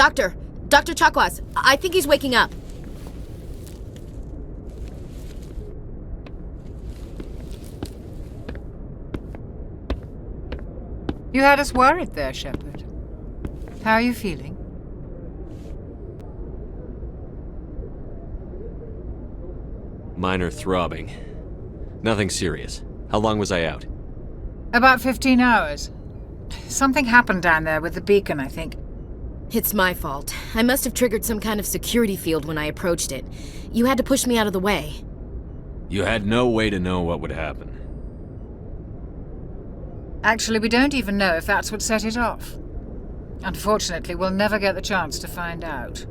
Doctor! Dr. Chakwas, I think he's waking up. You had us worried there, Shepard. How are you feeling? Minor throbbing. Nothing serious. How long was I out? About 15 hours. Something happened down there with the beacon, I think. It's my fault. I must have triggered some kind of security field when I approached it. You had to push me out of the way. You had no way to know what would happen. Actually, we don't even know if that's what set it off. Unfortunately, we'll never get the chance to find out.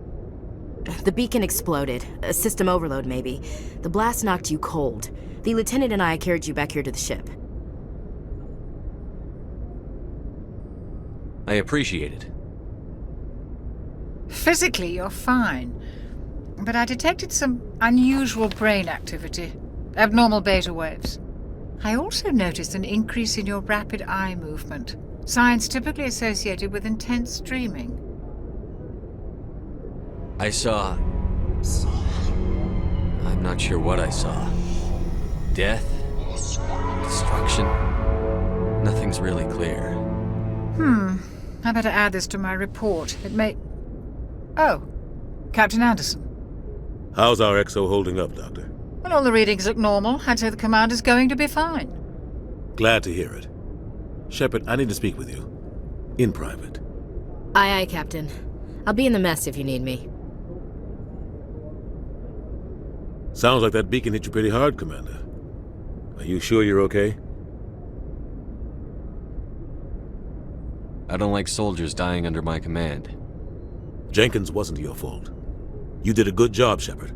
The beacon exploded. A system overload, maybe. The blast knocked you cold. The lieutenant and I carried you back here to the ship. I appreciate it. Physically, you're fine. But I detected some unusual brain activity. Abnormal beta waves. I also noticed an increase in your rapid eye movement. Signs typically associated with intense dreaming. I saw... I'm not sure what I saw. Death? Destruction? Nothing's really clear. I better add this to my report. It may... Oh, Captain Anderson. How's our XO holding up, Doctor? Well, all the readings look normal. I'd say the commander's going to be fine. Glad to hear it. Shepard, I need to speak with you. In private. Aye, aye, Captain. I'll be in the mess if you need me. Sounds like that beacon hit you pretty hard, Commander. Are you sure you're okay? I don't like soldiers dying under my command. Jenkins wasn't your fault. You did a good job, Shepard.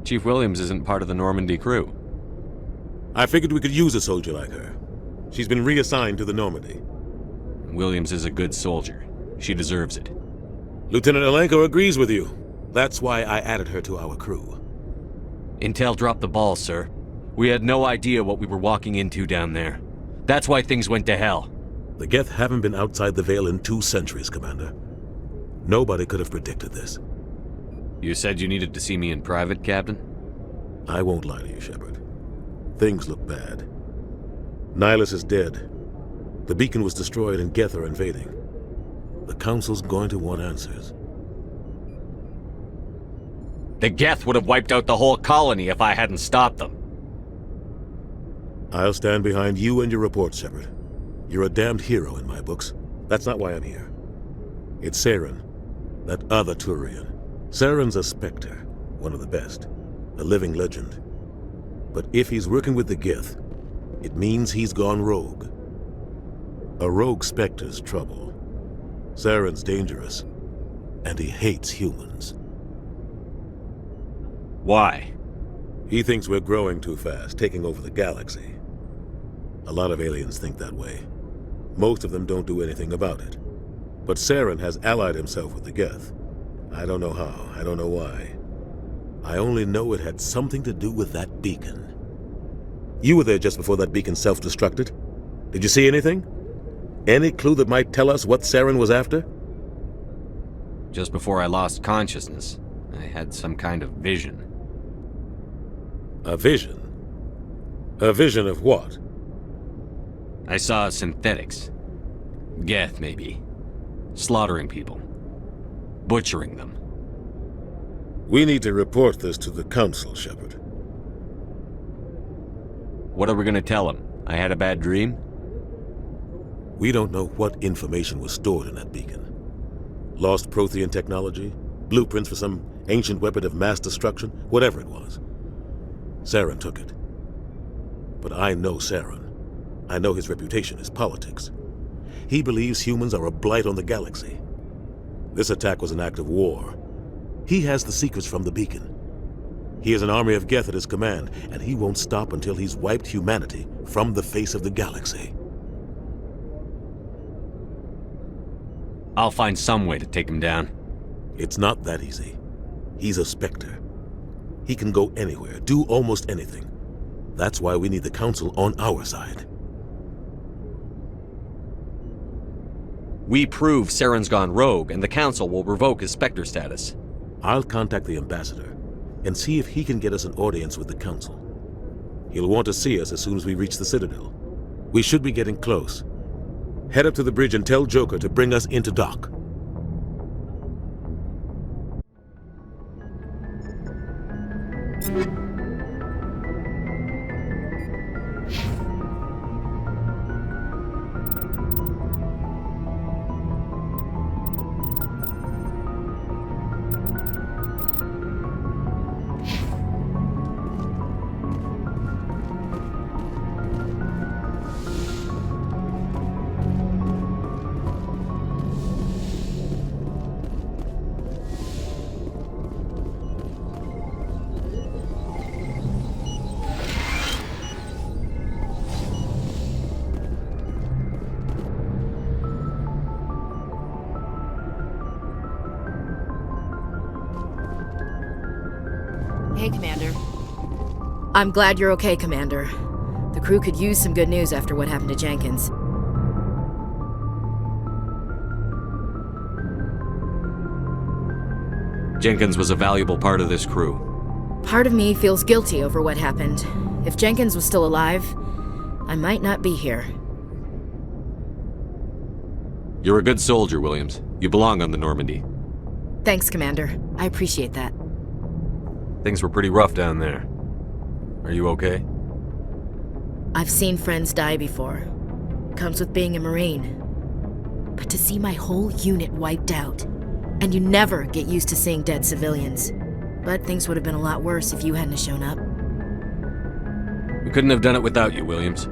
Chief Williams isn't part of the Normandy crew. I figured we could use a soldier like her. She's been reassigned to the Normandy. Williams is a good soldier. She deserves it. Lieutenant Alenko agrees with you. That's why I added her to our crew. Intel dropped the ball, sir. We had no idea what we were walking into down there. That's why things went to hell. The Geth haven't been outside the Veil in 2 centuries, Commander. Nobody could have predicted this. You said you needed to see me in private, Captain? I won't lie to you, Shepard. Things look bad. Nihilus is dead. The beacon was destroyed and Geth are invading. The Council's going to want answers. The Geth would have wiped out the whole colony if I hadn't stopped them. I'll stand behind you and your report, Shepard. You're a damned hero in my books. That's not why I'm here. It's Saren, that other Turian. Saren's a Spectre, one of the best, a living legend. But if he's working with the Geth, it means he's gone rogue. A rogue Spectre's trouble. Saren's dangerous, and he hates humans. Why? He thinks we're growing too fast, taking over the galaxy. A lot of aliens think that way. Most of them don't do anything about it. But Saren has allied himself with the Geth. I don't know how, I don't know why. I only know it had something to do with that beacon. You were there just before that beacon self-destructed. Did you see anything? Any clue that might tell us what Saren was after? Just before I lost consciousness, I had some kind of vision. A vision? A vision of what? I saw synthetics. Geth, maybe. Slaughtering people. Butchering them. We need to report this to the Council, Shepard. What are we gonna tell them? I had a bad dream? We don't know what information was stored in that beacon. Lost Prothean technology? Blueprints for some ancient weapon of mass destruction? Whatever it was. Saren took it. But I know Saren. I know his reputation is politics. He believes humans are a blight on the galaxy. This attack was an act of war. He has the secrets from the beacon. He has an army of Geth at his command, and he won't stop until he's wiped humanity from the face of the galaxy. I'll find some way to take him down. It's not that easy. He's a Spectre. He can go anywhere, do almost anything. That's why we need the Council on our side. We prove Saren's gone rogue, and the Council will revoke his Spectre status. I'll contact the ambassador and see if he can get us an audience with the Council. He'll want to see us as soon as we reach the Citadel. We should be getting close. Head up to the bridge and tell Joker to bring us into dock. Hey, Commander. I'm glad you're okay, Commander. The crew could use some good news after what happened to Jenkins. Jenkins was a valuable part of this crew. Part of me feels guilty over what happened. If Jenkins was still alive, I might not be here. You're a good soldier, Williams. You belong on the Normandy. Thanks, Commander. I appreciate that. Things were pretty rough down there. Are you okay? I've seen friends die before. Comes with being a Marine. But to see my whole unit wiped out, and you never get used to seeing dead civilians. But things would have been a lot worse if you hadn't shown up. We couldn't have done it without you, Williams.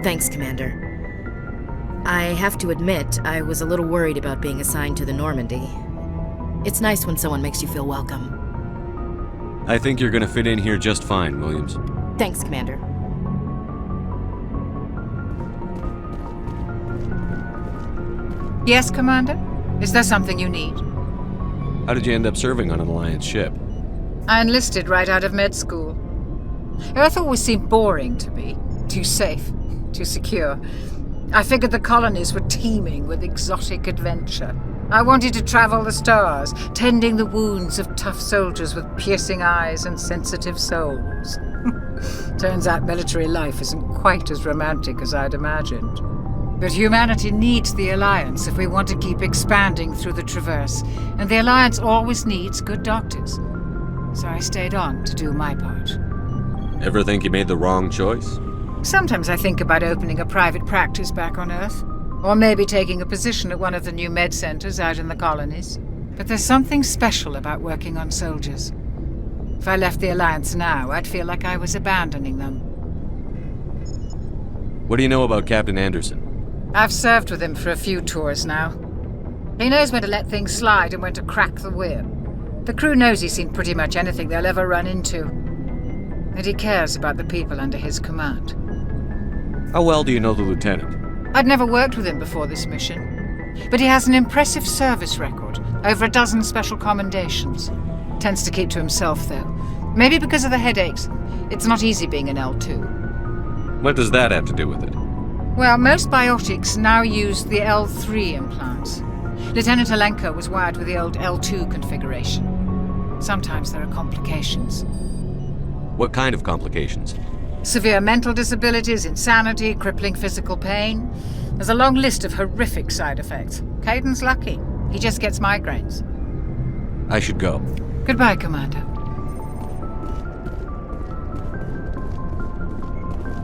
Thanks, Commander. I have to admit, I was a little worried about being assigned to the Normandy. It's nice when someone makes you feel welcome. I think you're gonna fit in here just fine, Williams. Thanks, Commander. Yes, Commander? Is there something you need? How did you end up serving on an Alliance ship? I enlisted right out of med school. Earth always seemed boring to me. Too safe, too secure. I figured the colonies were teeming with exotic adventure. I wanted to travel the stars, tending the wounds of tough soldiers with piercing eyes and sensitive souls. Turns out military life isn't quite as romantic as I'd imagined. But humanity needs the Alliance if we want to keep expanding through the Traverse, and the Alliance always needs good doctors. So I stayed on to do my part. Ever think you made the wrong choice? Sometimes I think about opening a private practice back on Earth. Or maybe taking a position at one of the new med centers out in the colonies. But there's something special about working on soldiers. If I left the Alliance now, I'd feel like I was abandoning them. What do you know about Captain Anderson? I've served with him for a few tours now. He knows when to let things slide and when to crack the whip. The crew knows he's seen pretty much anything they'll ever run into. And he cares about the people under his command. How well do you know the lieutenant? I'd never worked with him before this mission, but he has an impressive service record, over a dozen special commendations. Tends to keep to himself, though. Maybe because of the headaches. It's not easy being an L2. What does that have to do with it? Well, most biotics now use the L3 implants. Lieutenant Alenko was wired with the old L2 configuration. Sometimes there are complications. What kind of complications? Severe mental disabilities, insanity, crippling physical pain. There's a long list of horrific side effects. Caden's lucky. He just gets migraines. I should go. Goodbye, Commander.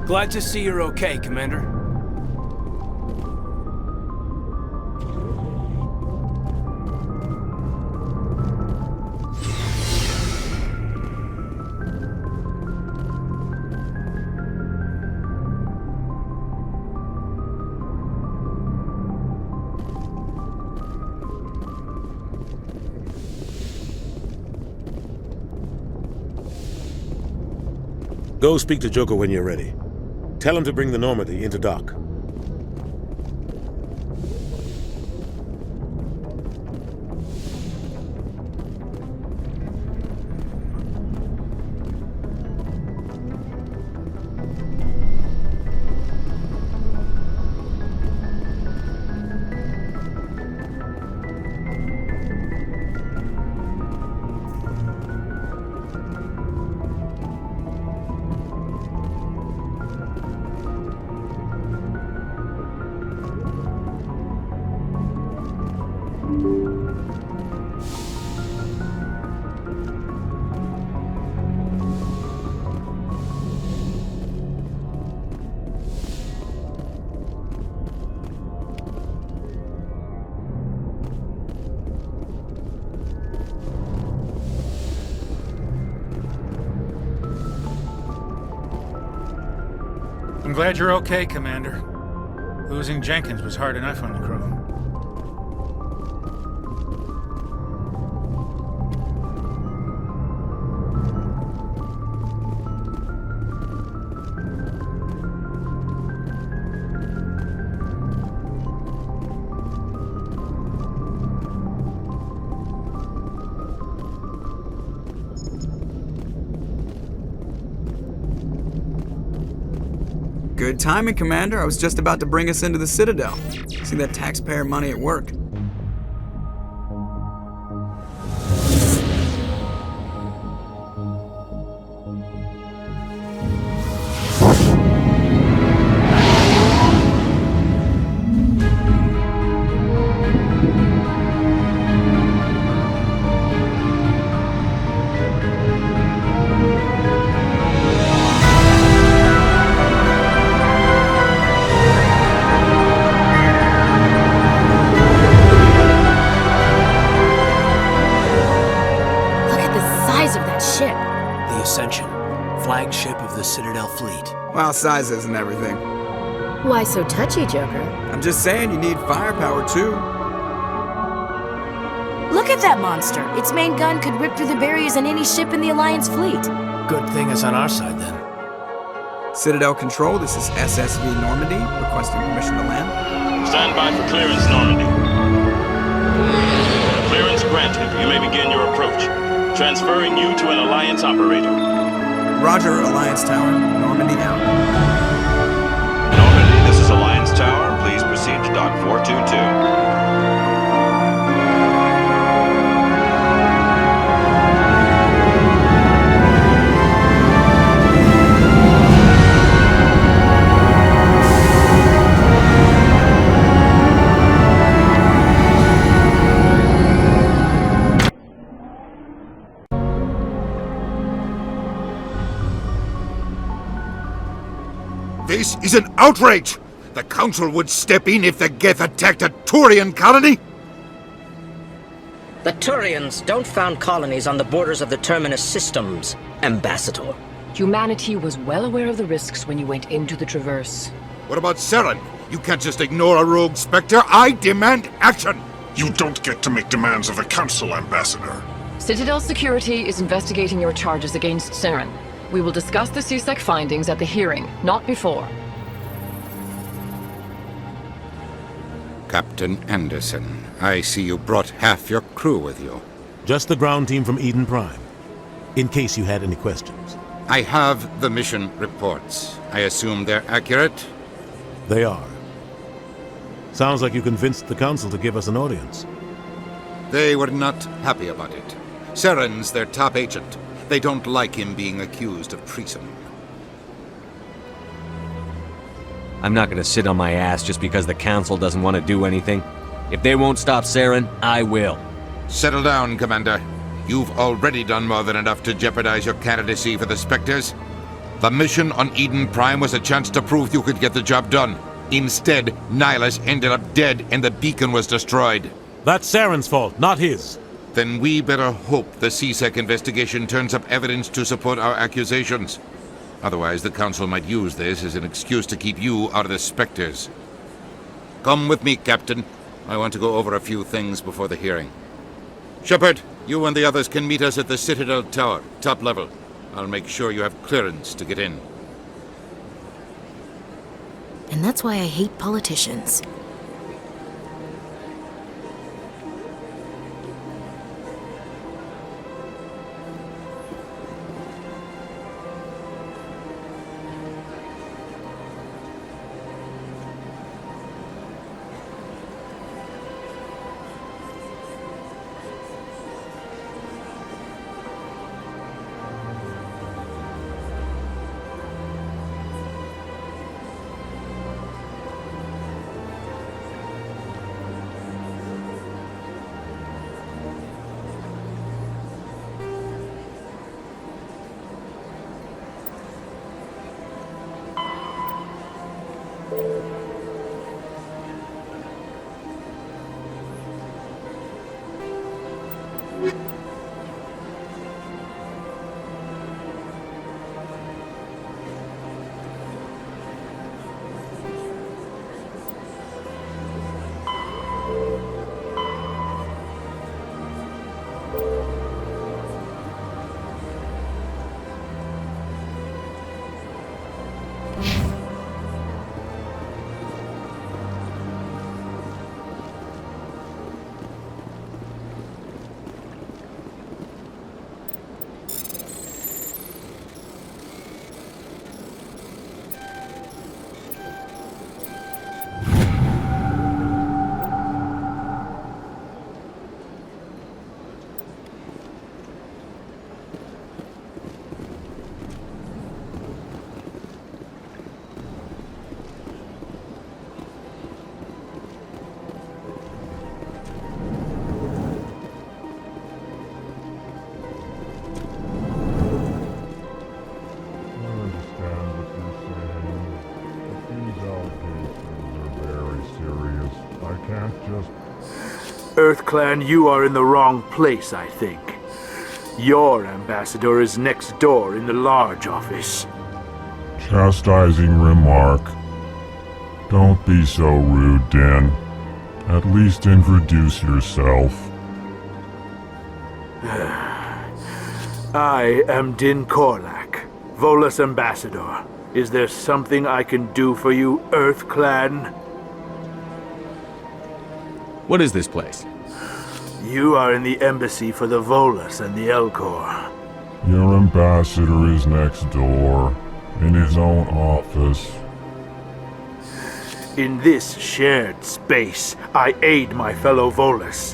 Glad to see you're okay, Commander. Go speak to Joker when you're ready. Tell him to bring the Normandy into dock. I'm glad you're okay, Commander. Losing Jenkins was hard enough on the crew. Good timing, Commander. I was just about to bring us into the Citadel. See that taxpayer money at work. Flagship of the Citadel fleet. Well, size isn't everything. Why so touchy, Joker? I'm just saying you need firepower, too. Look at that monster. Its main gun could rip through the barriers in any ship in the Alliance fleet. Good thing it's on our side, then. Citadel Control, this is SSV Normandy, requesting permission to land. Stand by for clearance, Normandy. Clearance granted. You may begin your approach. Transferring you to an Alliance operator. Roger, Alliance Tower. Normandy down. Normandy, this is Alliance Tower. Please proceed to Dock 422. This is an outrage! The Council would step in if the Geth attacked a Turian colony? The Turians don't found colonies on the borders of the Terminus systems, Ambassador. Humanity was well aware of the risks when you went into the Traverse. What about Saren? You can't just ignore a rogue Spectre. I demand action! You don't get to make demands of the Council, Ambassador. Citadel Security is investigating your charges against Saren. We will discuss the CSEC findings at the hearing, not before. Captain Anderson, I see you brought half your crew with you. Just the ground team from Iden Prime, in case you had any questions. I have the mission reports. I assume they're accurate? They are. Sounds like you convinced the Council to give us an audience. They were not happy about it. Saren's their top agent. They don't like him being accused of treason. I'm not gonna sit on my ass just because the Council doesn't want to do anything. If they won't stop Saren, I will. Settle down, Commander. You've already done more than enough to jeopardize your candidacy for the Spectres. The mission on Iden Prime was a chance to prove you could get the job done. Instead, Nihilus ended up dead and the beacon was destroyed. That's Saren's fault, not his. Then we better hope the CSEC investigation turns up evidence to support our accusations. Otherwise, the Council might use this as an excuse to keep you out of the Spectres. Come with me, Captain. I want to go over a few things before the hearing. Shepard, you and the others can meet us at the Citadel Tower, top level. I'll make sure you have clearance to get in. And that's why I hate politicians. EarthClan, you are in the wrong place, I think. Your ambassador is next door in the large office. Chastising remark. Don't be so rude, Din. At least introduce yourself. I am Din Korlak, Volus ambassador. Is there something I can do for you, EarthClan? What is this place? You are in the embassy for the Volus and the Elcor. Your ambassador is next door, in his own office. In this shared space, I aid my fellow Volus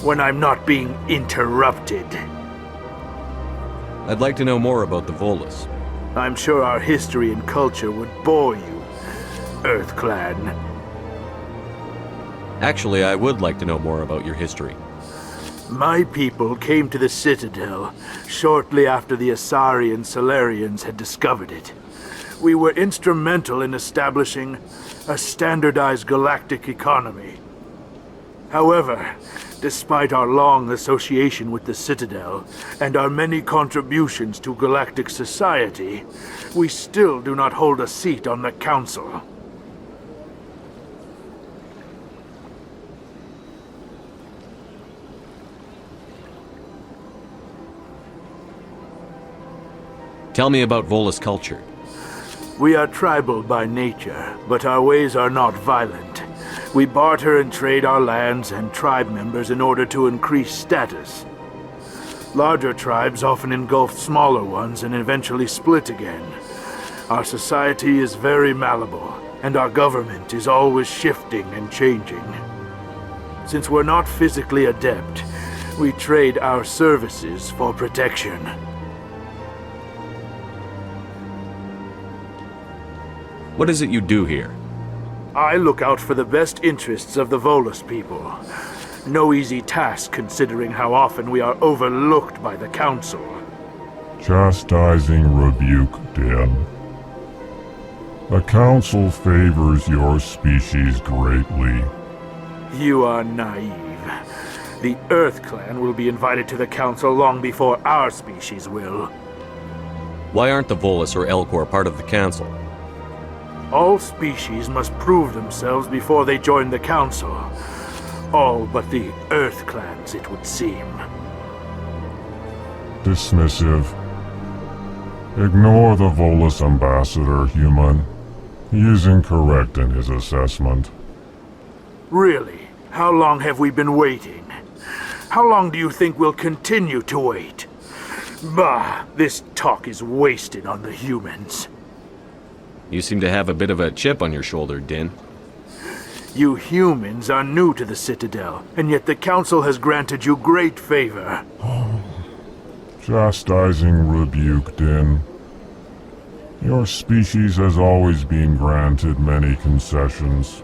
when I'm not being interrupted. I'd like to know more about the Volus. I'm sure our history and culture would bore you, EarthClan. Actually, I would like to know more about your history. My people came to the Citadel shortly after the Asari and Solarians had discovered it. We were instrumental in establishing a standardized galactic economy. However, despite our long association with the Citadel and our many contributions to galactic society, we still do not hold a seat on the Council. Tell me about Volus culture. We are tribal by nature, but our ways are not violent. We barter and trade our lands and tribe members in order to increase status. Larger tribes often engulf smaller ones and eventually split again. Our society is very malleable, and our government is always shifting and changing. Since we're not physically adept, we trade our services for protection. What is it you do here? I look out for the best interests of the Volus people. No easy task considering how often we are overlooked by the Council. Chastising rebuke, Din. The Council favors your species greatly. You are naive. The EarthClan will be invited to the Council long before our species will. Why aren't the Volus or Elcor part of the Council? All species must prove themselves before they join the Council. All but the EarthClans, it would seem. Dismissive. Ignore the Volus ambassador, human. He is incorrect in his assessment. Really? How long have we been waiting? How long do you think we'll continue to wait? Bah, this talk is wasted on the humans. You seem to have a bit of a chip on your shoulder, Din. You humans are new to the Citadel, and yet the Council has granted you great favor. Chastising rebuke, Din. Your species has always been granted many concessions.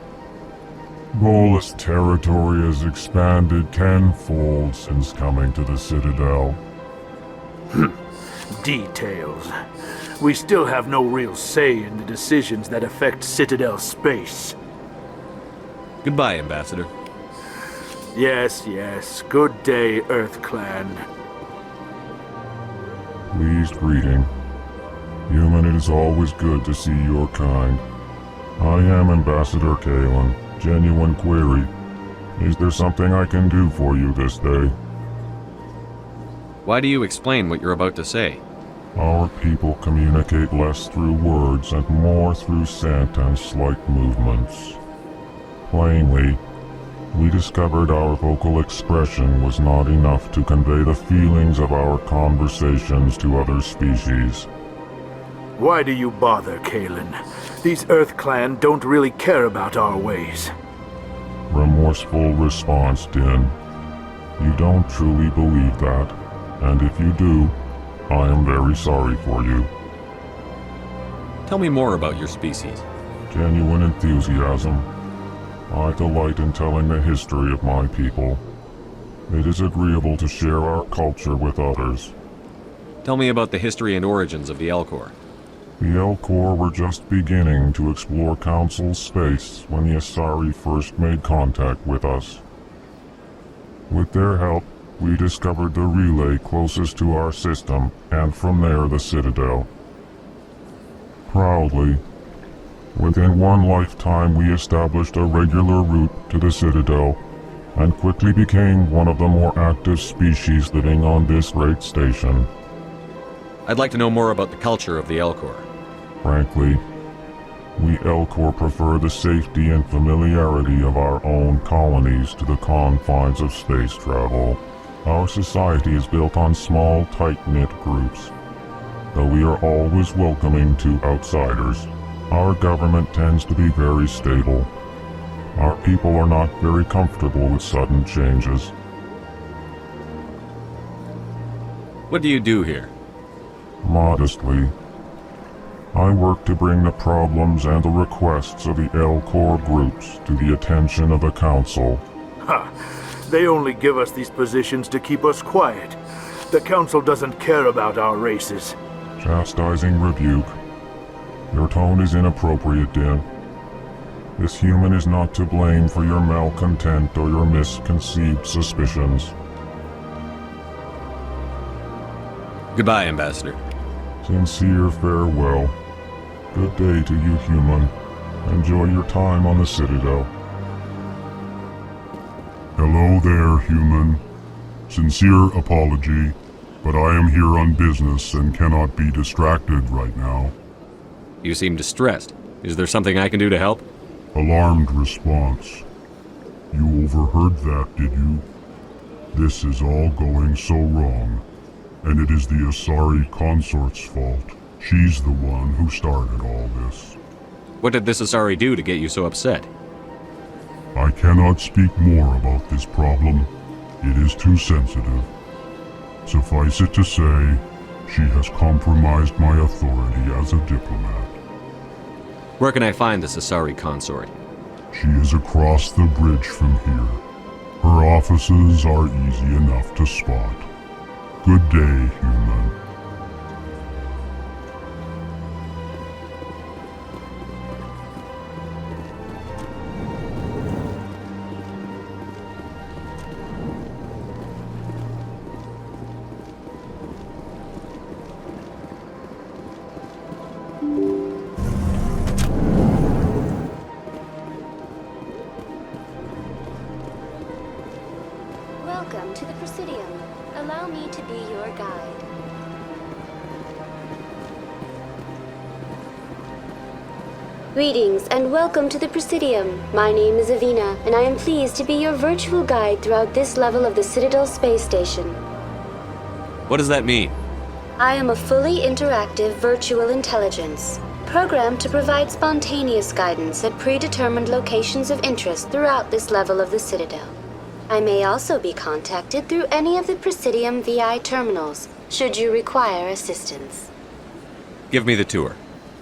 Volus territory has expanded tenfold since coming to the Citadel. Details. We still have no real say in the decisions that affect Citadel space. Goodbye, Ambassador. Yes, yes. Good day, EarthClan. Pleased greeting. Human, it is always good to see your kind. I am Ambassador Kalen. Genuine query. Is there something I can do for you this day? Why do you explain what you're about to say? Our people communicate less through words and more through scent and slight movements. Plainly, we discovered our vocal expression was not enough to convey the feelings of our conversations to other species. Why do you bother, Kalen? These EarthClan don't really care about our ways. Remorseful response, Din. You don't truly believe that, and if you do, I am very sorry for you. Tell me more about your species. Genuine enthusiasm. I delight in telling the history of my people. It is agreeable to share our culture with others. Tell me about the history and origins of the Elcor. The Elcor were just beginning to explore Council space when the Asari first made contact with us. With their help, we discovered the relay closest to our system, and from there the Citadel. Proudly, within one lifetime we established a regular route to the Citadel, and quickly became one of the more active species living on this great station. I'd like to know more about the culture of the Elcor. Frankly, we Elcor prefer the safety and familiarity of our own colonies to the confines of space travel. Our society is built on small, tight-knit groups. Though we are always welcoming to outsiders, our government tends to be very stable. Our people are not very comfortable with sudden changes. What do you do here? Modestly, I work to bring the problems and the requests of the Elcor groups to the attention of the Council. Ha! They only give us these positions to keep us quiet. The Council doesn't care about our races. Chastising rebuke. Your tone is inappropriate, Din. This human is not to blame for your malcontent or your misconceived suspicions. Goodbye, Ambassador. Sincere farewell. Good day to you, human. Enjoy your time on the Citadel. Hello there, human. Sincere apology, but I am here on business and cannot be distracted right now. You seem distressed. Is there something I can do to help? Alarmed response. You overheard that, did you? This is all going so wrong, and it is the Asari consort's fault. She's the one who started all this. What did this Asari do to get you so upset? I cannot speak more about this problem. It is too sensitive. Suffice it to say, she has compromised my authority as a diplomat. Where can I find this Asari consort? She is across the bridge from here. Her offices are easy enough to spot. Good day, human. Welcome to the Presidium. Allow me to be your guide. Greetings and welcome to the Presidium. My name is Avina, and I am pleased to be your virtual guide throughout this level of the Citadel space station. What does that mean? I am a fully interactive virtual intelligence, programmed to provide spontaneous guidance at predetermined locations of interest throughout this level of the Citadel. I may also be contacted through any of the Presidium VI terminals, should you require assistance. Give me the tour.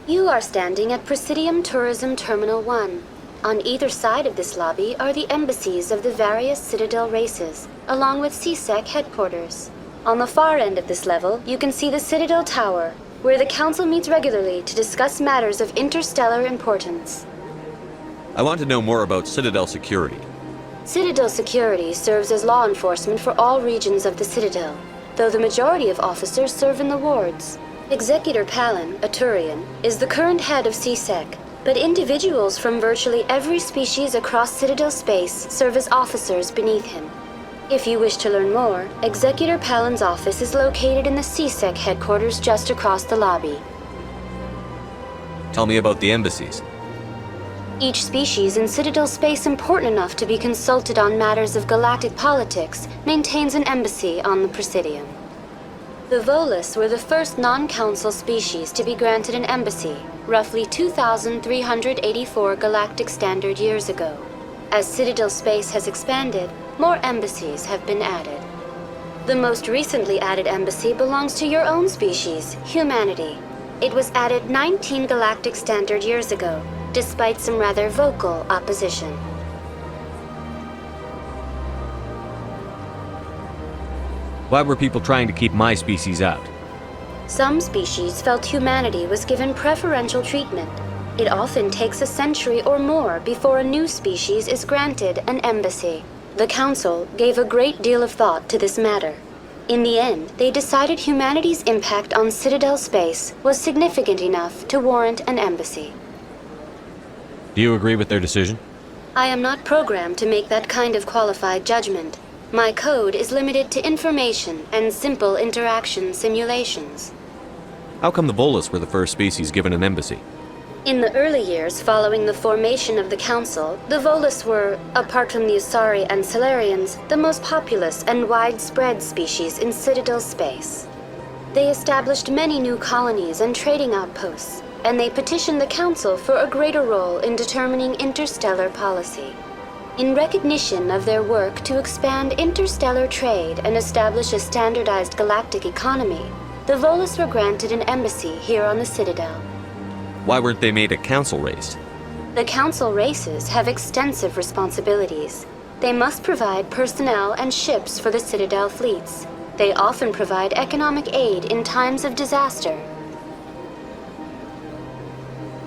You are standing at Presidium Tourism Terminal 1. On either side of this lobby are the embassies of the various Citadel races, along with CSEC headquarters. On the far end of this level, you can see the Citadel Tower, where the Council meets regularly to discuss matters of interstellar importance. I want to know more about Citadel security. Citadel security serves as law enforcement for all regions of the Citadel, though the majority of officers serve in the wards. Executor Palin, a Turian, is the current head of CSEC, but individuals from virtually every species across Citadel space serve as officers beneath him. If you wish to learn more, Executor Palin's office is located in the CSEC headquarters just across the lobby. Tell me about the embassies. Each species in Citadel space important enough to be consulted on matters of galactic politics maintains an embassy on the Presidium. The Volus were the first non-council species to be granted an embassy, roughly 2,384 galactic standard years ago. As Citadel space has expanded, more embassies have been added. The most recently added embassy belongs to your own species, humanity. It was added 19 galactic standard years ago, despite some rather vocal opposition. Why were people trying to keep my species out? Some species felt humanity was given preferential treatment. It often takes a century or more before a new species is granted an embassy. The Council gave a great deal of thought to this matter. In the end, they decided humanity's impact on Citadel space was significant enough to warrant an embassy. Do you agree with their decision? I am not programmed to make that kind of qualified judgment. My code is limited to information and simple interaction simulations. How come the Volus were the first species given an embassy? In the early years following the formation of the Council, the Volus were, apart from the Asari and Solarians, the most populous and widespread species in Citadel space. They established many new colonies and trading outposts, and they petitioned the Council for a greater role in determining interstellar policy. In recognition of their work to expand interstellar trade and establish a standardized galactic economy, the Volus were granted an embassy here on the Citadel. Why weren't they made a council race? The Council races have extensive responsibilities. They must provide personnel and ships for the Citadel fleets. They often provide economic aid in times of disaster.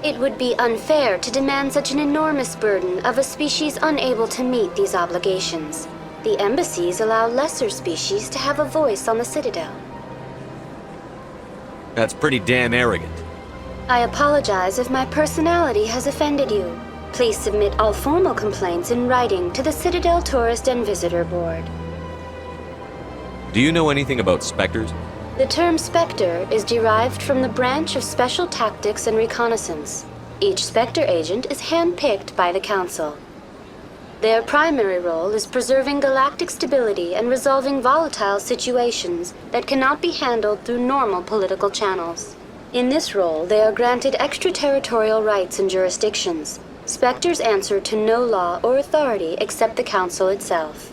It would be unfair to demand such an enormous burden of a species unable to meet these obligations. The embassies allow lesser species to have a voice on the Citadel. That's pretty damn arrogant. I apologize if my personality has offended you. Please submit all formal complaints in writing to the Citadel Tourist and Visitor Board. Do you know anything about specters? The term Spectre is derived from the branch of Special Tactics and Reconnaissance. Each Spectre agent is handpicked by the Council. Their primary role is preserving galactic stability and resolving volatile situations that cannot be handled through normal political channels. In this role, they are granted extraterritorial rights and jurisdictions. Spectres answer to no law or authority except the Council itself.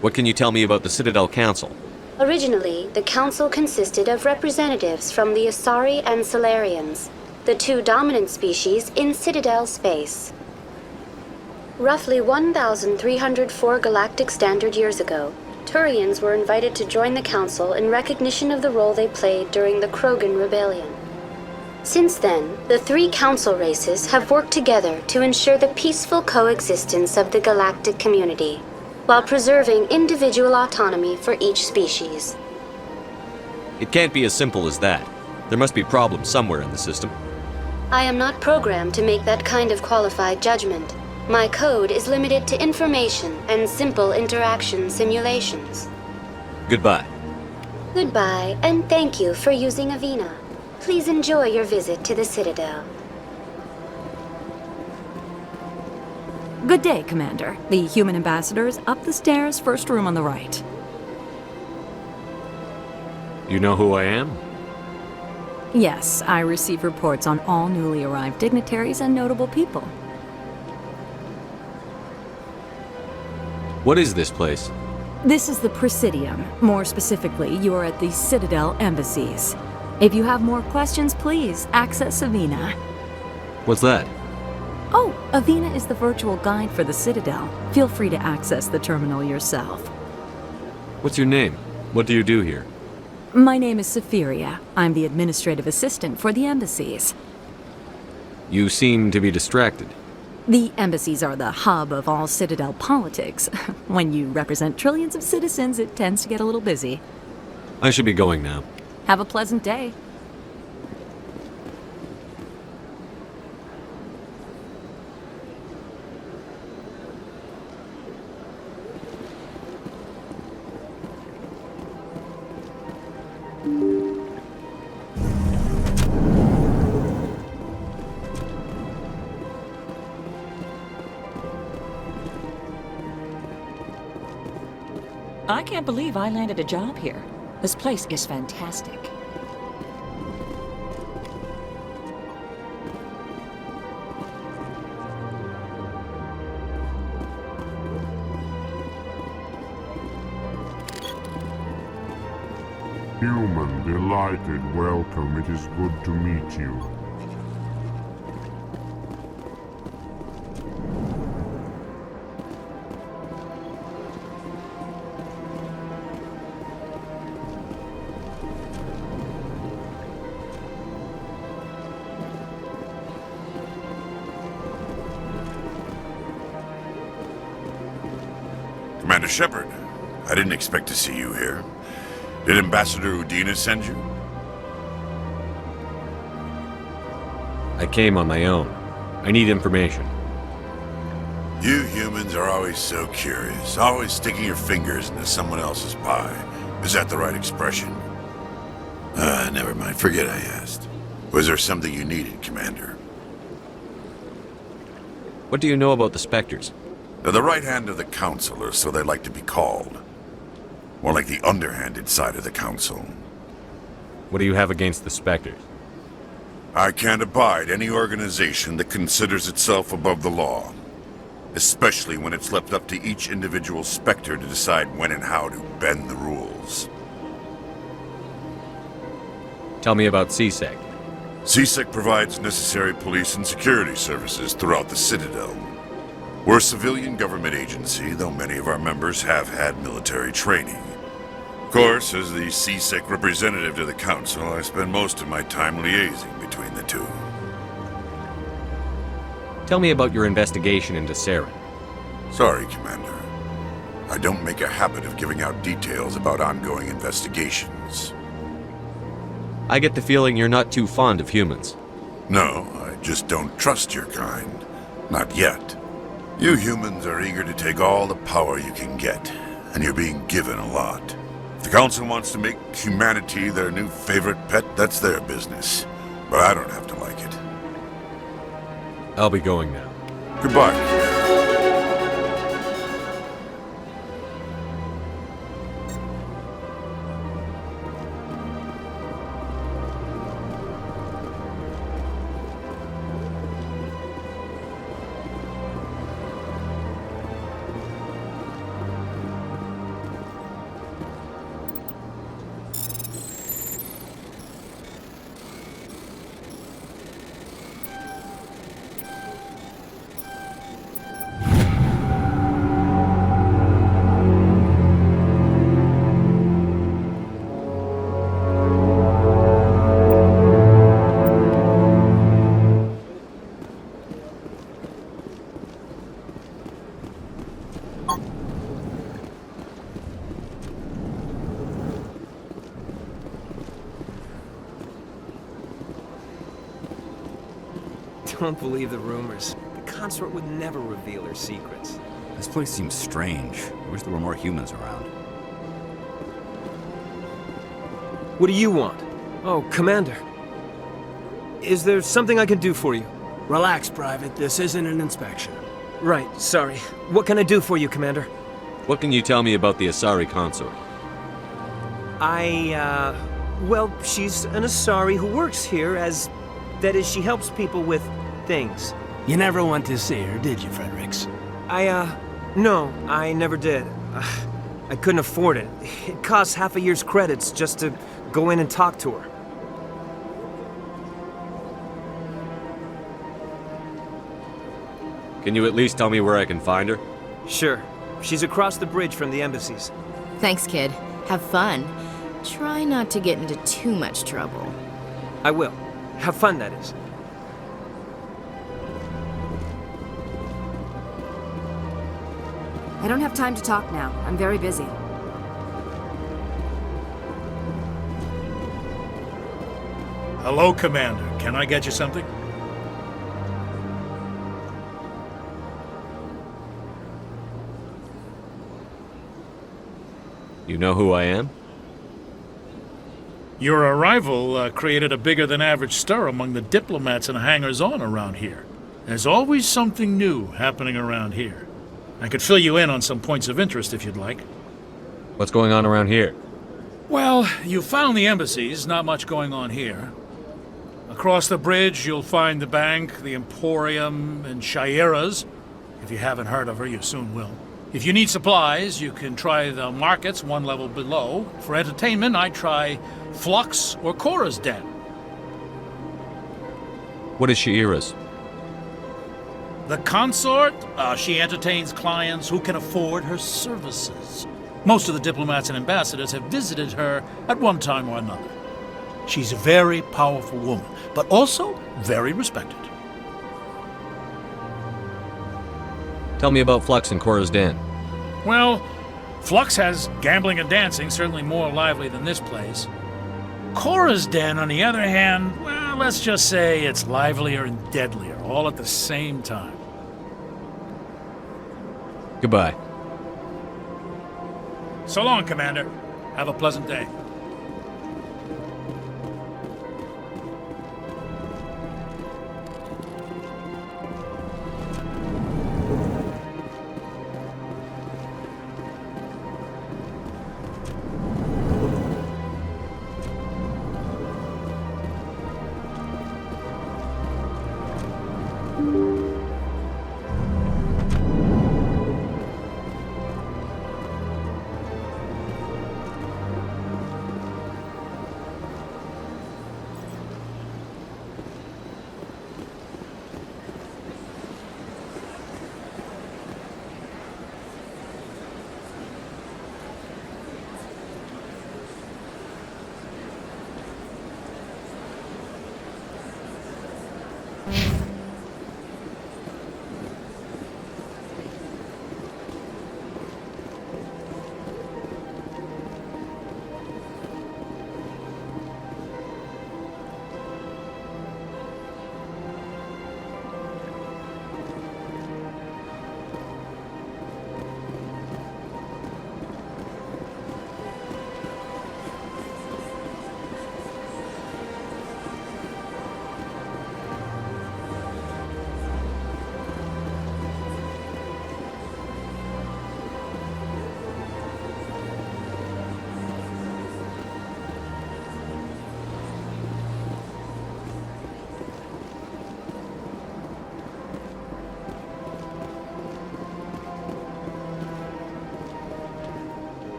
What can you tell me about the Citadel Council? Originally, the Council consisted of representatives from the Asari and Solarians, the two dominant species in Citadel space. Roughly 1,304 galactic standard years ago, Turians were invited to join the Council in recognition of the role they played during the Krogan Rebellion. Since then, the three Council races have worked together to ensure the peaceful coexistence of the galactic community, while preserving individual autonomy for each species. It can't be as simple as that. There must be problems somewhere in the system. I am not programmed to make that kind of qualified judgment. My code is limited to information and simple interaction simulations. Goodbye. Goodbye, and thank you for using Avina. Please enjoy your visit to the Citadel. Good day, Commander. The human ambassador is up the stairs, first room on the right. You know who I am? Yes, I receive reports on all newly arrived dignitaries and notable people. What is this place? This is the Presidium. More specifically, you are at the Citadel embassies. If you have more questions, please access Avina. What's that? Oh, Avina is the virtual guide for the Citadel. Feel free to access the terminal yourself. What's your name? What do you do here? My name is Sephiria. I'm the administrative assistant for the embassies. You seem to be distracted. The embassies are the hub of all Citadel politics. When you represent trillions of citizens, it tends to get a little busy. I should be going now. Have a pleasant day. I can't believe I landed a job here. This place is fantastic. Human, delighted, welcome. It is good to meet you. Shepard, I didn't expect to see you here. Did Ambassador Udina send you? I came on my own. I need information. You humans are always so curious, always sticking your fingers into someone else's pie. Is that the right expression? Never mind. Forget I asked. Was there something you needed, Commander? What do you know about the Spectres? They're the right hand of the Council, or so they like to be called. More like the underhanded side of the Council. What do you have against the Spectres? I can't abide any organization that considers itself above the law. Especially when it's left up to each individual Spectre to decide when and how to bend the rules. Tell me about CSEC. CSEC provides necessary police and security services throughout the Citadel. We're a civilian government agency, though many of our members have had military training. Of course, as the CSEC representative to the Council, I spend most of my time liaising between the two. Tell me about your investigation into Saren. Sorry, Commander. I don't make a habit of giving out details about ongoing investigations. I get the feeling you're not too fond of humans. No, I just don't trust your kind. Not yet. You humans are eager to take all the power you can get, and you're being given a lot. If the Council wants to make humanity their new favorite pet, that's their business. But I don't have to like it. I'll be going now. Goodbye. Don't believe the rumors. The consort would never reveal her secrets. This place seems strange. I wish there were more humans around. What do you want? Oh, Commander. Is there something I can do for you? Relax, Private. This isn't an inspection. Right, sorry. What can I do for you, Commander? What can you tell me about the Asari consort? Well, she's an Asari who works here as... That is, she helps people with things. You never went to see her, did you, Fredericks? No, I never did. I couldn't afford it. It costs half a year's credits just to go in and talk to her. Can you at least tell me where I can find her? Sure. She's across the bridge from the embassies. Thanks, kid. Have fun. Try not to get into too much trouble. I will. Have fun, that is. I don't have time to talk now. I'm very busy. Hello, Commander. Can I get you something? You know who I am? Your arrival created a bigger-than-average stir among the diplomats and hangers-on around here. There's always something new happening around here. I could fill you in on some points of interest if you'd like. What's going on around here? Well, you found the embassies, not much going on here. Across the bridge, you'll find the bank, the Emporium, and Shaira's. If you haven't heard of her, you soon will. If you need supplies, you can try the markets one level below. For entertainment, I'd try Flux or Cora's Den. What is Shaira's? The consort, she entertains clients who can afford her services. Most of the diplomats and ambassadors have visited her at one time or another. She's a very powerful woman, but also very respected. Tell me about Flux and Cora's Den. Well, Flux has gambling and dancing, certainly more lively than this place. Cora's Den, on the other hand, well, let's just say it's livelier and deadlier, all at the same time. Goodbye. So long, Commander. Have a pleasant day.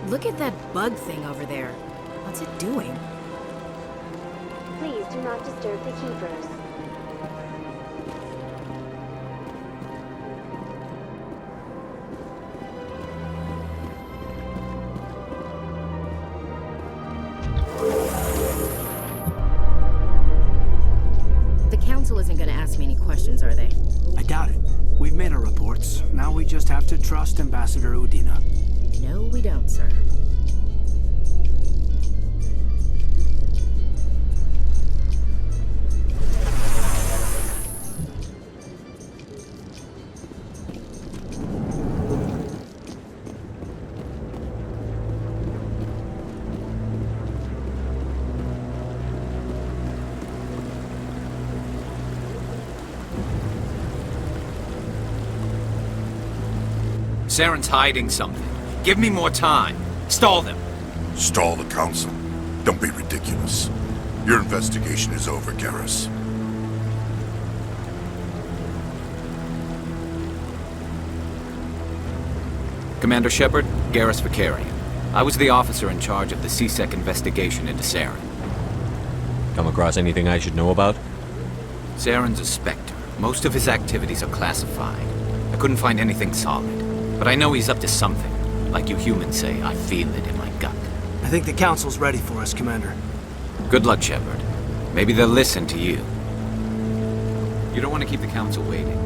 Look at that bug thing over there. What's it doing? Please do not disturb the keepers. The council isn't gonna ask me any questions, are they? I doubt it. We've made our reports. Now we just have to trust Ambassador Udina. No, we don't, sir. Saren's hiding something. Give me more time. Stall them. Stall the council? Don't be ridiculous. Your investigation is over, Garrus. Commander Shepard, Garrus Vicarian. I was the officer in charge of the CSEC investigation into Saren. Come across anything I should know about? Saren's a Spectre. Most of his activities are classified. I couldn't find anything solid. But I know he's up to something. Like you humans say, I feel it in my gut. I think the Council's ready for us, Commander. Good luck, Shepard. Maybe they'll listen to you. You don't want to keep the Council waiting.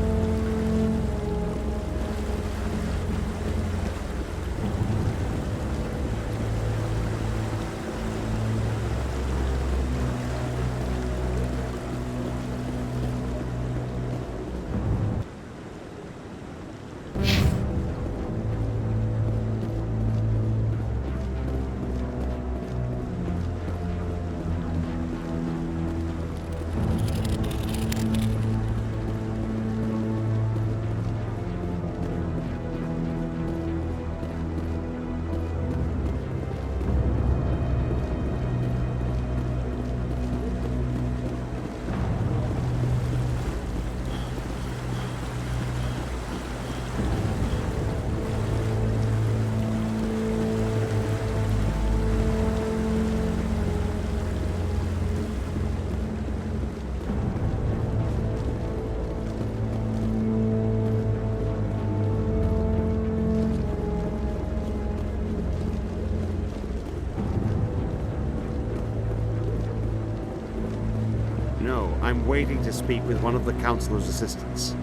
No, I'm waiting to speak with one of the Councilor's assistants.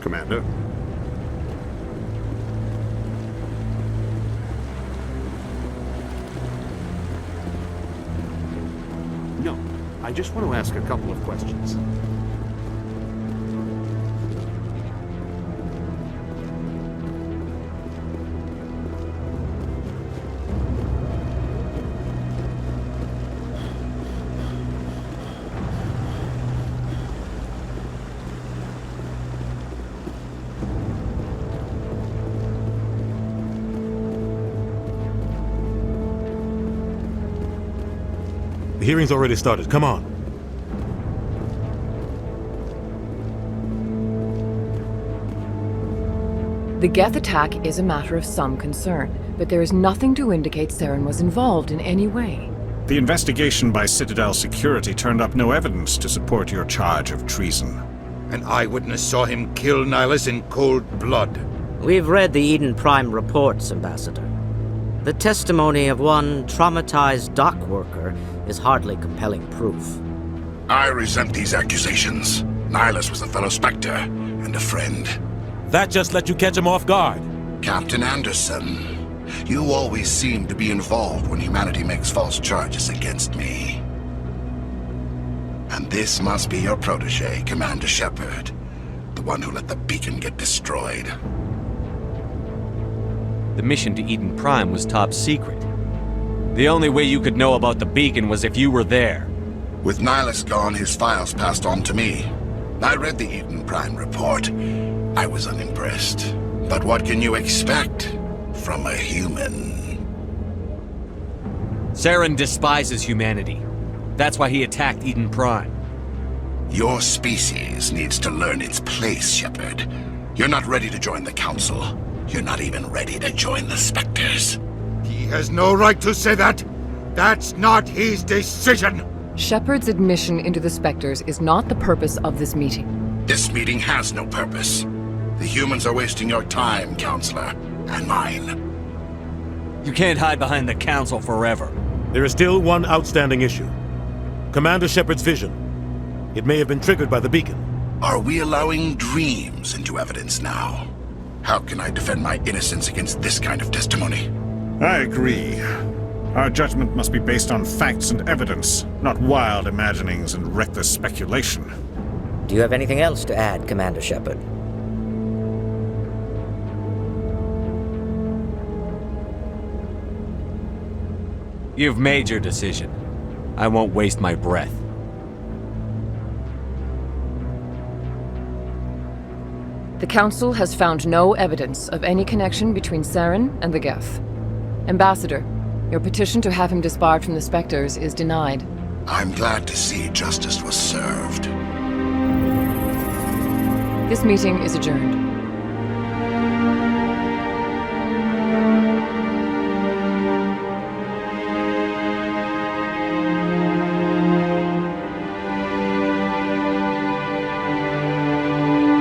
Commander? No, I just want to ask a couple of questions. The hearing's already started. Come on. The Geth attack is a matter of some concern, but there is nothing to indicate Saren was involved in any way. The investigation by Citadel Security turned up no evidence to support your charge of treason. An eyewitness saw him kill Nihilus in cold blood. We've read the Iden Prime reports, Ambassador. The testimony of one traumatized dock worker is hardly compelling proof. I resent these accusations. Nihilus was a fellow Spectre and a friend. That just let you catch him off guard. Captain Anderson, you always seem to be involved when humanity makes false charges against me. And this must be your protege, Commander Shepard, the one who let the beacon get destroyed. The mission to Iden Prime was top secret. The only way you could know about the beacon was if you were there. With Nihilus gone, his files passed on to me. I read the Iden Prime report. I was unimpressed. But what can you expect from a human? Saren despises humanity. That's why he attacked Iden Prime. Your species needs to learn its place, Shepard. You're not ready to join the Council. You're not even ready to join the Spectres. He has no right to say that. That's not his decision. Shepard's admission into the Spectres is not the purpose of this meeting. This meeting has no purpose. The humans are wasting your time, Counselor, and mine. You can't hide behind the Council forever. There is still one outstanding issue. Commander Shepard's vision. It may have been triggered by the beacon. Are we allowing dreams into evidence now? How can I defend my innocence against this kind of testimony? I agree. Our judgment must be based on facts and evidence, not wild imaginings and reckless speculation. Do you have anything else to add, Commander Shepard? You've made your decision. I won't waste my breath. The Council has found no evidence of any connection between Saren and the Geth. Ambassador, your petition to have him disbarred from the Spectres is denied. I'm glad to see justice was served. This meeting is adjourned.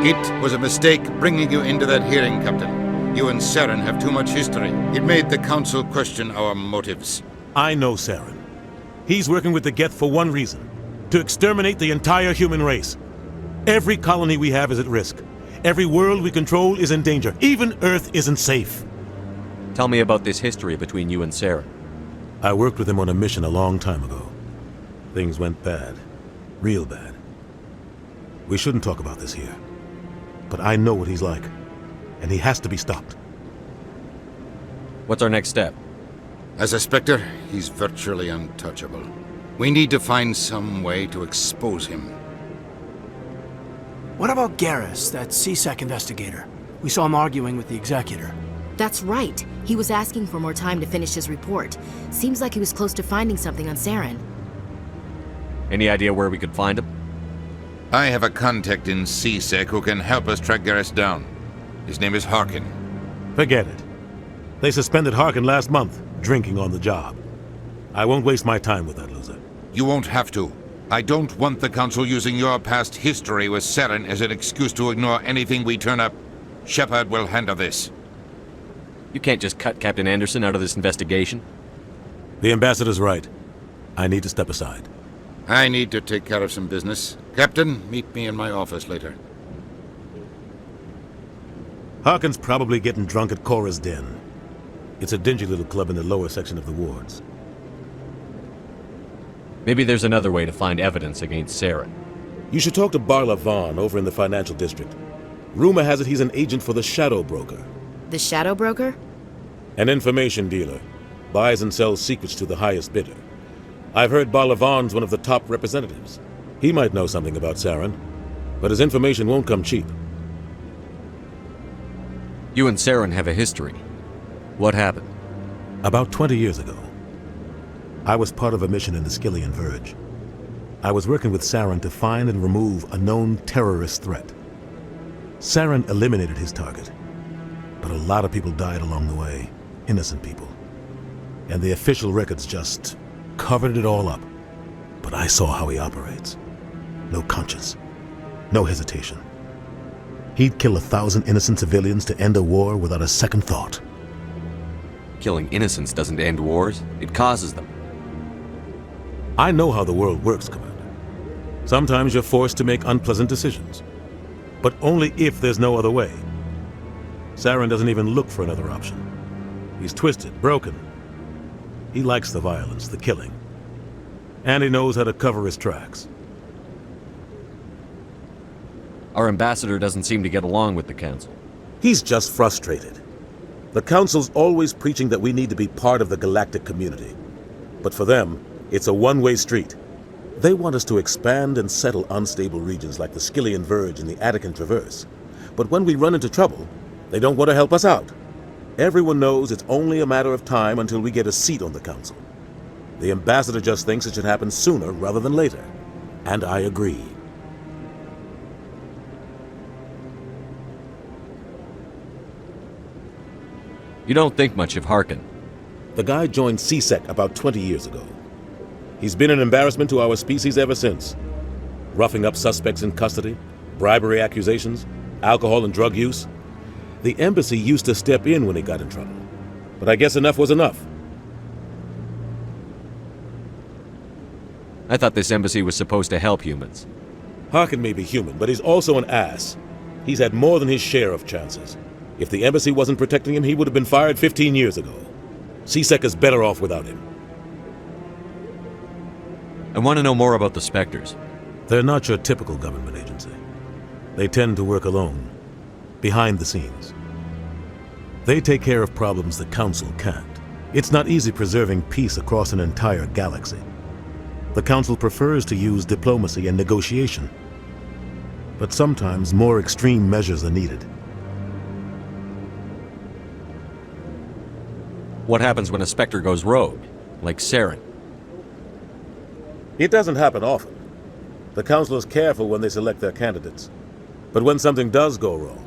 It was a mistake bringing you into that hearing, Captain. You and Saren have too much history. It made the Council question our motives. I know Saren. He's working with the Geth for one reason. To exterminate the entire human race. Every colony we have is at risk. Every world we control is in danger. Even Earth isn't safe. Tell me about this history between you and Saren. I worked with him on a mission a long time ago. Things went bad. Real bad. We shouldn't talk about this here. But I know what he's like. And he has to be stopped. What's our next step? As a Spectre, he's virtually untouchable. We need to find some way to expose him. What about Garrus, that CSEC investigator? We saw him arguing with the Executor. That's right. He was asking for more time to finish his report. Seems like he was close to finding something on Saren. Any idea where we could find him? I have a contact in CSEC who can help us track Garrus down. His name is Harkin. Forget it. They suspended Harkin last month, drinking on the job. I won't waste my time with that loser. You won't have to. I don't want the Council using your past history with Saren as an excuse to ignore anything we turn up. Shepard will handle this. You can't just cut Captain Anderson out of this investigation. The Ambassador's right. I need to step aside. I need to take care of some business. Captain, meet me in my office later. Harkin's probably getting drunk at Cora's Den. It's a dingy little club in the lower section of the wards. Maybe there's another way to find evidence against Saren. You should talk to Barla Vaughn over in the financial district. Rumor has it he's an agent for the Shadow Broker. The Shadow Broker? An information dealer. Buys and sells secrets to the highest bidder. I've heard Barla Vaughn's one of the top representatives. He might know something about Saren, but his information won't come cheap. You and Saren have a history. What happened? About 20 years ago, I was part of a mission in the Skillian Verge. I was working with Saren to find and remove a known terrorist threat. Saren eliminated his target, but a lot of people died along the way, innocent people. And the official records just covered it all up. But I saw how he operates. No conscience, no hesitation. He'd kill 1,000 innocent civilians to end a war without a second thought. Killing innocents doesn't end wars, it causes them. I know how the world works, Commander. Sometimes you're forced to make unpleasant decisions, but only if there's no other way. Saren doesn't even look for another option. He's twisted, broken. He likes the violence, the killing, and he knows how to cover his tracks. Our ambassador doesn't seem to get along with the Council. He's just frustrated. The Council's always preaching that we need to be part of the galactic community. But for them, it's a one-way street. They want us to expand and settle unstable regions like the Skillian Verge and the Attican Traverse. But when we run into trouble, they don't want to help us out. Everyone knows it's only a matter of time until we get a seat on the Council. The ambassador just thinks it should happen sooner rather than later. And I agree. You don't think much of Harkin. The guy joined CSEC about 20 years ago. He's been an embarrassment to our species ever since. Roughing up suspects in custody, bribery accusations, alcohol and drug use. The embassy used to step in when he got in trouble. But I guess enough was enough. I thought this embassy was supposed to help humans. Harkin may be human, but he's also an ass. He's had more than his share of chances. If the embassy wasn't protecting him, he would have been fired 15 years ago. CSEC is better off without him. I want to know more about the Spectres. They're not your typical government agency. They tend to work alone, behind the scenes. They take care of problems the Council can't. It's not easy preserving peace across an entire galaxy. The Council prefers to use diplomacy and negotiation. But sometimes more extreme measures are needed. What happens when a Spectre goes rogue, like Saren? It doesn't happen often. The Council is careful when they select their candidates. But when something does go wrong,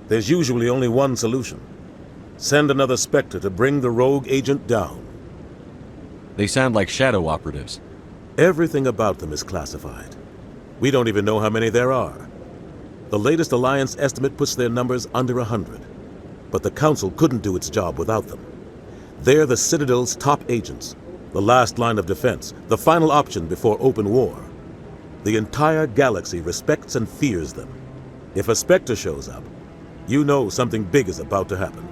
there's usually only one solution. Send another Spectre to bring the rogue agent down. They sound like shadow operatives. Everything about them is classified. We don't even know how many there are. The latest Alliance estimate puts their numbers under 100. But the Council couldn't do its job without them. They're the Citadel's top agents, the last line of defense, the final option before open war. The entire galaxy respects and fears them. If a Spectre shows up, you know something big is about to happen.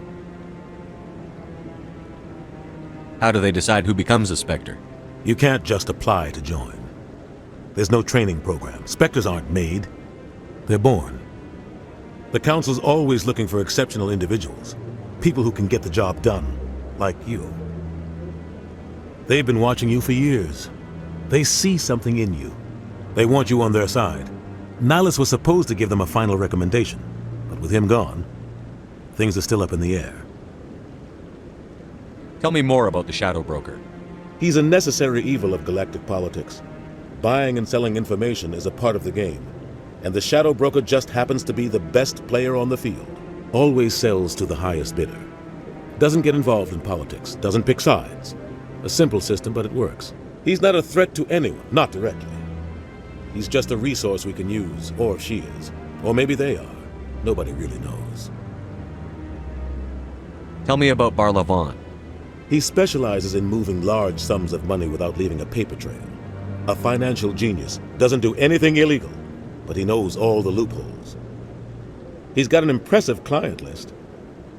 How do they decide who becomes a Spectre? You can't just apply to join. There's no training program. Spectres aren't made. They're born. The Council's always looking for exceptional individuals. People who can get the job done, like you. They've been watching you for years. They see something in you. They want you on their side. Nihilus was supposed to give them a final recommendation, but with him gone, things are still up in the air. Tell me more about the Shadow Broker. He's a necessary evil of galactic politics. Buying and selling information is a part of the game, and the Shadow Broker just happens to be the best player on the field. Always sells to the highest bidder. Doesn't get involved in politics, doesn't pick sides. A simple system, but it works. He's not a threat to anyone, not directly. He's just a resource we can use, or she is. Or maybe they are. Nobody really knows. Tell me about Barlavon. He specializes in moving large sums of money without leaving a paper trail. A financial genius, doesn't do anything illegal, but he knows all the loopholes. He's got an impressive client list.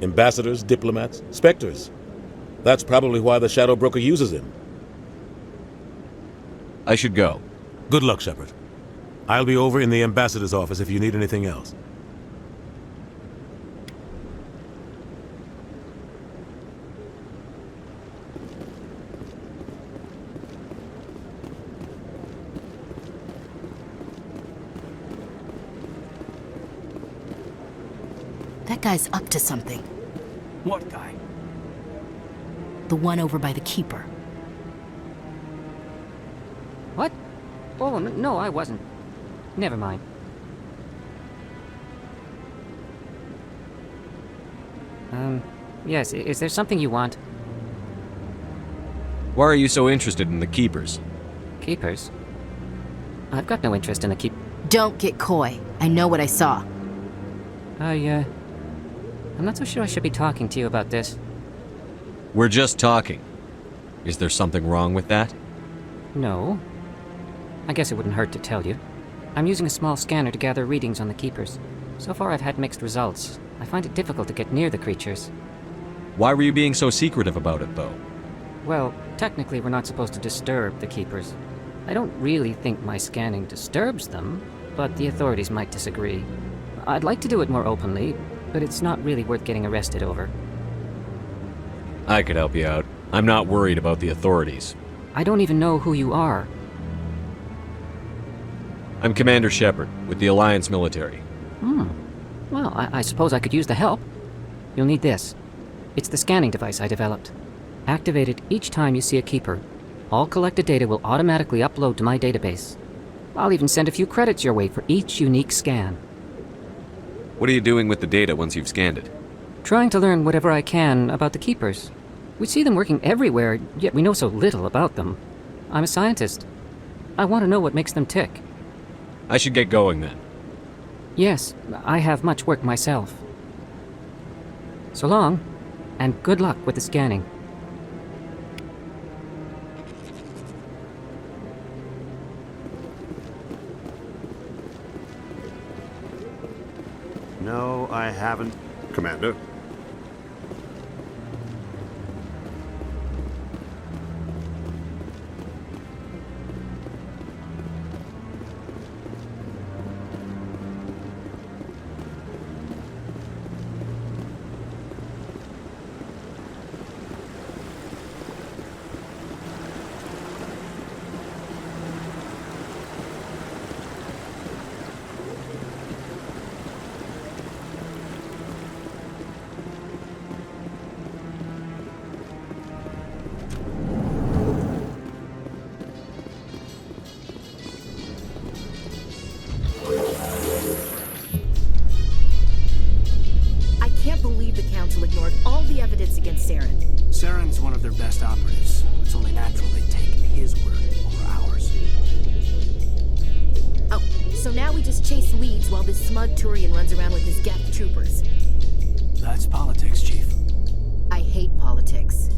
Ambassadors, diplomats, Spectres. That's probably why the Shadow Broker uses him. I should go. Good luck, Shepard. I'll be over in the ambassador's office if you need anything else. That guy's up to something. What guy? The one over by the Keeper. What? Oh, no, I wasn't. Never mind. Yes, is there something you want? Why are you so interested in the Keepers? Keepers? I've got no interest in the keep... Don't get coy. I know what I saw. I'm not so sure I should be talking to you about this. We're just talking. Is there something wrong with that? No. I guess it wouldn't hurt to tell you. I'm using a small scanner to gather readings on the Keepers. So far I've had mixed results. I find it difficult to get near the creatures. Why were you being so secretive about it, though? Well, technically we're not supposed to disturb the Keepers. I don't really think my scanning disturbs them, but the authorities might disagree. I'd like to do it more openly, but it's not really worth getting arrested over. I could help you out. I'm not worried about the authorities. I don't even know who you are. I'm Commander Shepard, with the Alliance military. Well, I suppose I could use the help. You'll need this. It's the scanning device I developed. Activate it each time you see a Keeper. All collected data will automatically upload to my database. I'll even send a few credits your way for each unique scan. What are you doing with the data once you've scanned it? Trying to learn whatever I can about the Keepers. We see them working everywhere, yet we know so little about them. I'm a scientist. I want to know what makes them tick. I should get going then. Yes, I have much work myself. So long, and good luck with the scanning. No, I haven't, Commander. Ignored all the evidence against Saren. Saren's one of their best operatives. It's only natural they take his word over ours. Oh, So now we just chase leads while this smug Turian runs around with his Geth troopers. That's politics, Chief. I hate politics.